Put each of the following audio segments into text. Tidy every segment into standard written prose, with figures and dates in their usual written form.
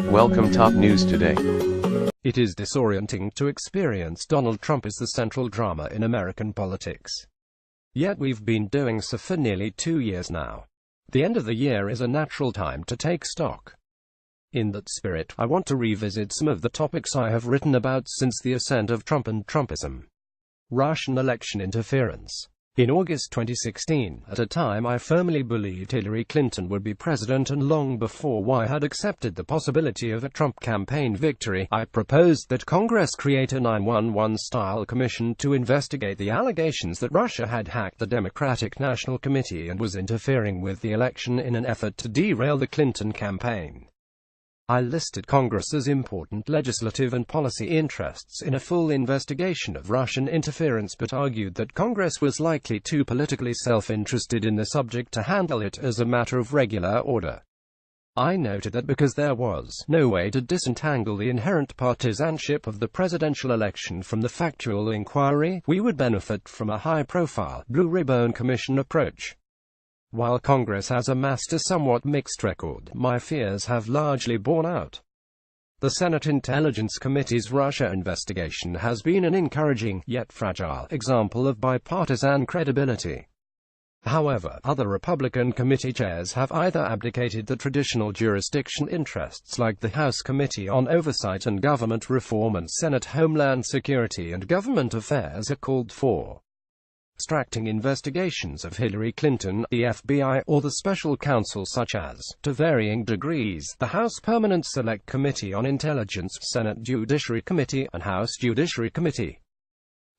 Welcome top news today. It is disorienting to experience Donald Trump as the central drama in American politics. Yet we've been doing so for nearly 2 years now. The end of the year is a natural time to take stock. In that spirit, I want to revisit some of the topics I have written about since the ascent of Trump and Trumpism. Russian election interference. In August 2016, at a time I firmly believed Hillary Clinton would be president and long before I had accepted the possibility of a Trump campaign victory, I proposed that Congress create a 911-style commission to investigate the allegations that Russia had hacked the Democratic National Committee and was interfering with the election in an effort to derail the Clinton campaign. I listed Congress's important legislative and policy interests in a full investigation of Russian interference, but argued that Congress was likely too politically self-interested in the subject to handle it as a matter of regular order. I noted that because there was no way to disentangle the inherent partisanship of the presidential election from the factual inquiry, we would benefit from a high-profile, Blue Ribbon Commission approach. While Congress has amassed a somewhat mixed record, my fears have largely borne out. The Senate Intelligence Committee's Russia investigation has been an encouraging, yet fragile, example of bipartisan credibility. However, other Republican committee chairs have either abdicated the traditional jurisdictional interests like the House Committee on Oversight and Government Reform and Senate Homeland Security and Government Affairs are called for. Extracting investigations of Hillary Clinton, the FBI, or the special counsel such as, to varying degrees, the House Permanent Select Committee on Intelligence, Senate Judiciary Committee, and House Judiciary Committee.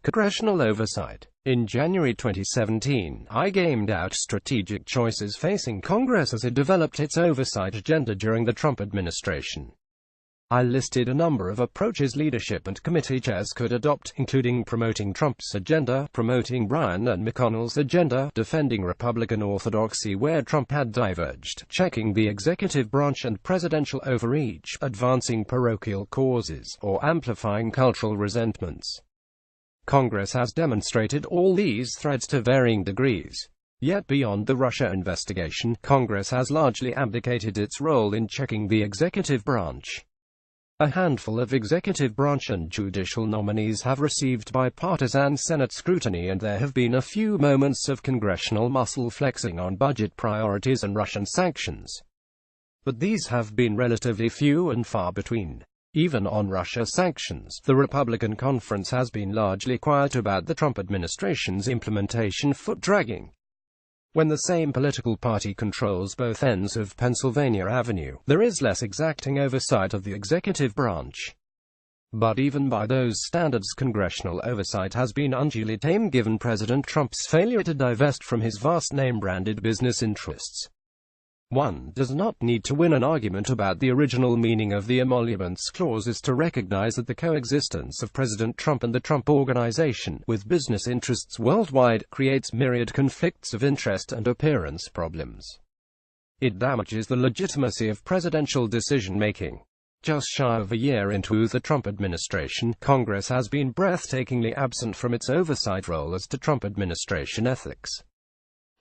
Congressional oversight. In January 2017, I gamed out strategic choices facing Congress as it developed its oversight agenda during the Trump administration. I listed a number of approaches leadership and committee chairs could adopt, including promoting Trump's agenda, promoting Brian and McConnell's agenda, defending Republican orthodoxy where Trump had diverged, checking the executive branch and presidential overreach, advancing parochial causes, or amplifying cultural resentments. Congress has demonstrated all these threads to varying degrees. Yet beyond the Russia investigation, Congress has largely abdicated its role in checking the executive branch. A handful of executive branch and judicial nominees have received bipartisan Senate scrutiny, and there have been a few moments of congressional muscle flexing on budget priorities and Russian sanctions. But these have been relatively few and far between. Even on Russia sanctions, the Republican conference has been largely quiet about the Trump administration's implementation foot-dragging. When the same political party controls both ends of Pennsylvania Avenue, there is less exacting oversight of the executive branch. But even by those standards, congressional oversight has been unduly tame given President Trump's failure to divest from his vast name-branded business interests. One does not need to win an argument about the original meaning of the emoluments clauses to recognize that the coexistence of President Trump and the Trump Organization, with business interests worldwide, creates myriad conflicts of interest and appearance problems. It damages the legitimacy of presidential decision-making. Just shy of a year into the Trump administration, Congress has been breathtakingly absent from its oversight role as to Trump administration ethics.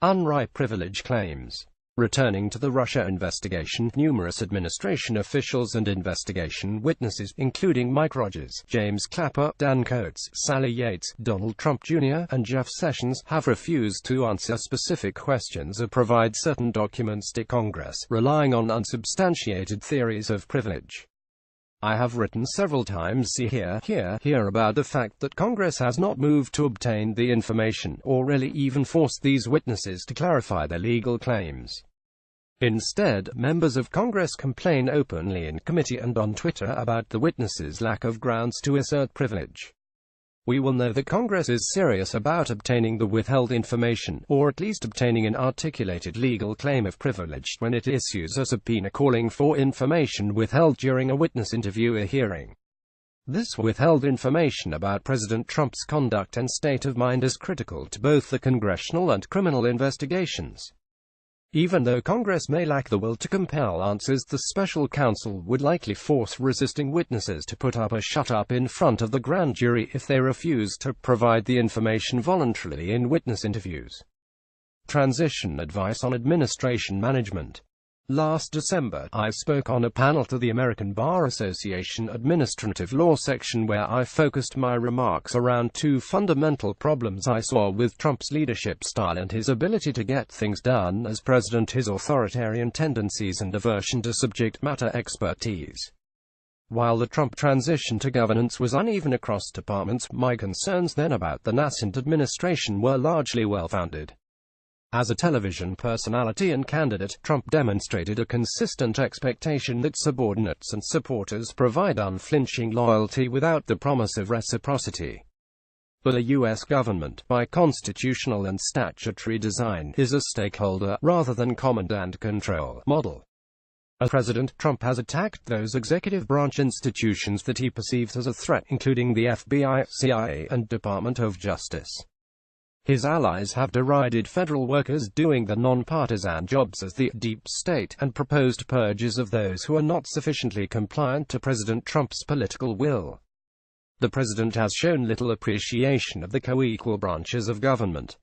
Unripe privilege claims. Returning to the Russia investigation, numerous administration officials and investigation witnesses, including Mike Rogers, James Clapper, Dan Coats, Sally Yates, Donald Trump Jr., and Jeff Sessions, have refused to answer specific questions or provide certain documents to Congress, relying on unsubstantiated theories of privilege. I have written several times, see here, about the fact that Congress has not moved to obtain the information, or really even forced these witnesses to clarify their legal claims. Instead, members of Congress complain openly in committee and on Twitter about the witnesses' lack of grounds to assert privilege. We will know that Congress is serious about obtaining the withheld information, or at least obtaining an articulated legal claim of privilege, when it issues a subpoena calling for information withheld during a witness interview or hearing. This withheld information about President Trump's conduct and state of mind is critical to both the congressional and criminal investigations. Even though Congress may lack the will to compel answers, the special counsel would likely force resisting witnesses to put up a shut-up in front of the grand jury if they refuse to provide the information voluntarily in witness interviews. Transition advice on administration management. Last December, I spoke on a panel to the American Bar Association Administrative Law section where I focused my remarks around two fundamental problems I saw with Trump's leadership style and his ability to get things done as president: his authoritarian tendencies and aversion to subject matter expertise. While the Trump transition to governance was uneven across departments, my concerns then about the nascent administration were largely well-founded. As a television personality and candidate, Trump demonstrated a consistent expectation that subordinates and supporters provide unflinching loyalty without the promise of reciprocity. But the U.S. government, by constitutional and statutory design, is a stakeholder, rather than command and control, model. As president, Trump has attacked those executive branch institutions that he perceives as a threat, including the FBI, CIA, and Department of Justice. His allies have derided federal workers doing the nonpartisan jobs as the deep state, and proposed purges of those who are not sufficiently compliant to President Trump's political will. The president has shown little appreciation of the co-equal branches of government.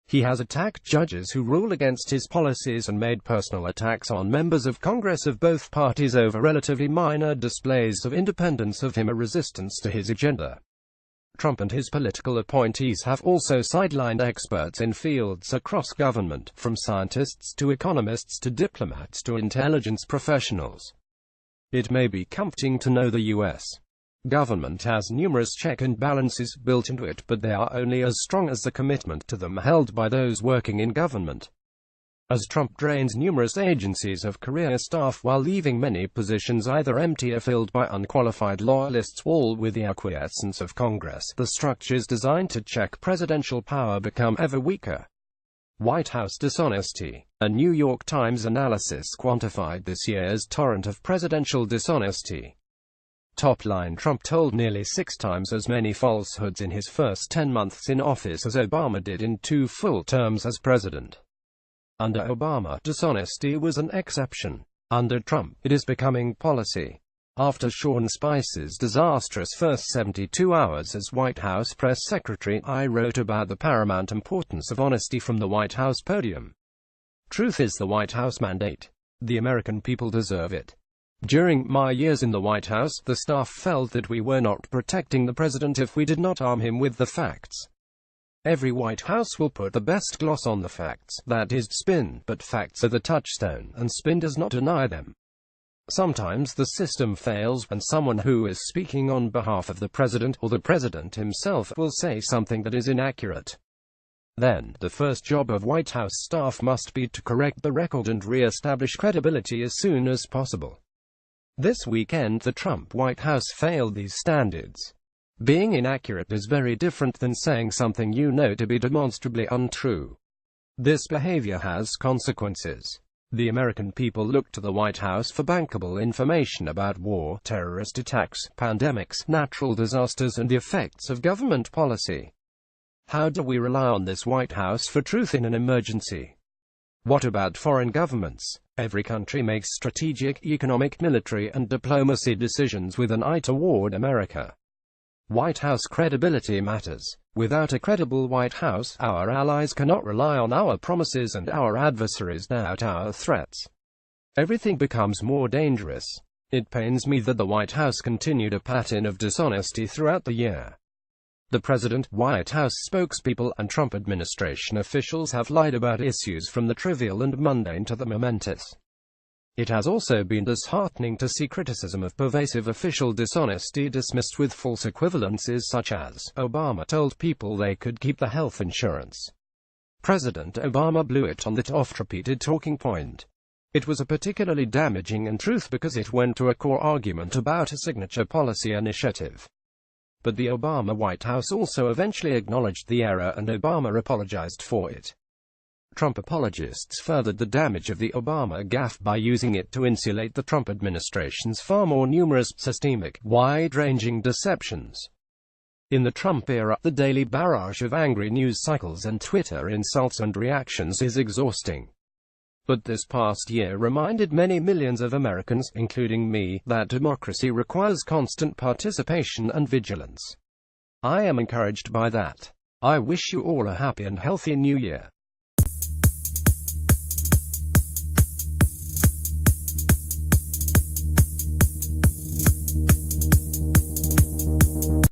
He has attacked judges who rule against his policies and made personal attacks on members of Congress of both parties over relatively minor displays of independence of him or resistance to his agenda. Trump and his political appointees have also sidelined experts in fields across government, from scientists to economists to diplomats to intelligence professionals. It may be comforting to know the U.S. government has numerous check and balances built into it, but they are only as strong as the commitment to them held by those working in government. As Trump drains numerous agencies of career staff while leaving many positions either empty or filled by unqualified loyalists, all with the acquiescence of Congress, the structures designed to check presidential power become ever weaker. White House dishonesty. A New York Times analysis quantified this year's torrent of presidential dishonesty. Top line: Trump told nearly 6 times as many falsehoods in his first 10 months in office as Obama did in 2 full terms as president. Under Obama, dishonesty was an exception. Under Trump, it is becoming policy. After Sean Spicer's disastrous first 72 hours as White House press secretary, I wrote about the paramount importance of honesty from the White House podium. Truth is the White House mandate. The American people deserve it. During my years in the White House, the staff felt that we were not protecting the president if we did not arm him with the facts. Every White House will put the best gloss on the facts, that is, spin, but facts are the touchstone, and spin does not deny them. Sometimes the system fails, and someone who is speaking on behalf of the president, or the president himself, will say something that is inaccurate. Then, the first job of White House staff must be to correct the record and re-establish credibility as soon as possible. This weekend, the Trump White House failed these standards. Being inaccurate is very different than saying something you know to be demonstrably untrue. This behavior has consequences. The American people look to the White House for bankable information about war, terrorist attacks, pandemics, natural disasters, and the effects of government policy. How do we rely on this White House for truth in an emergency? What about foreign governments? Every country makes strategic, economic, military, and diplomacy decisions with an eye toward America. White House credibility matters. Without a credible White House, our allies cannot rely on our promises and our adversaries doubt our threats. Everything becomes more dangerous. It pains me that the White House continued a pattern of dishonesty throughout the year. The President, White House spokespeople, and Trump administration officials have lied about issues from the trivial and mundane to the momentous. It has also been disheartening to see criticism of pervasive official dishonesty dismissed with false equivalences such as, Obama told people they could keep the health insurance. President Obama blew it on that oft-repeated talking point. It was a particularly damaging untruth because it went to a core argument about a signature policy initiative. But the Obama White House also eventually acknowledged the error and Obama apologized for it. Trump apologists furthered the damage of the Obama gaffe by using it to insulate the Trump administration's far more numerous, systemic, wide-ranging deceptions. In the Trump era, the daily barrage of angry news cycles and Twitter insults and reactions is exhausting. But this past year reminded many millions of Americans, including me, that democracy requires constant participation and vigilance. I am encouraged by that. I wish you all a happy and healthy new year.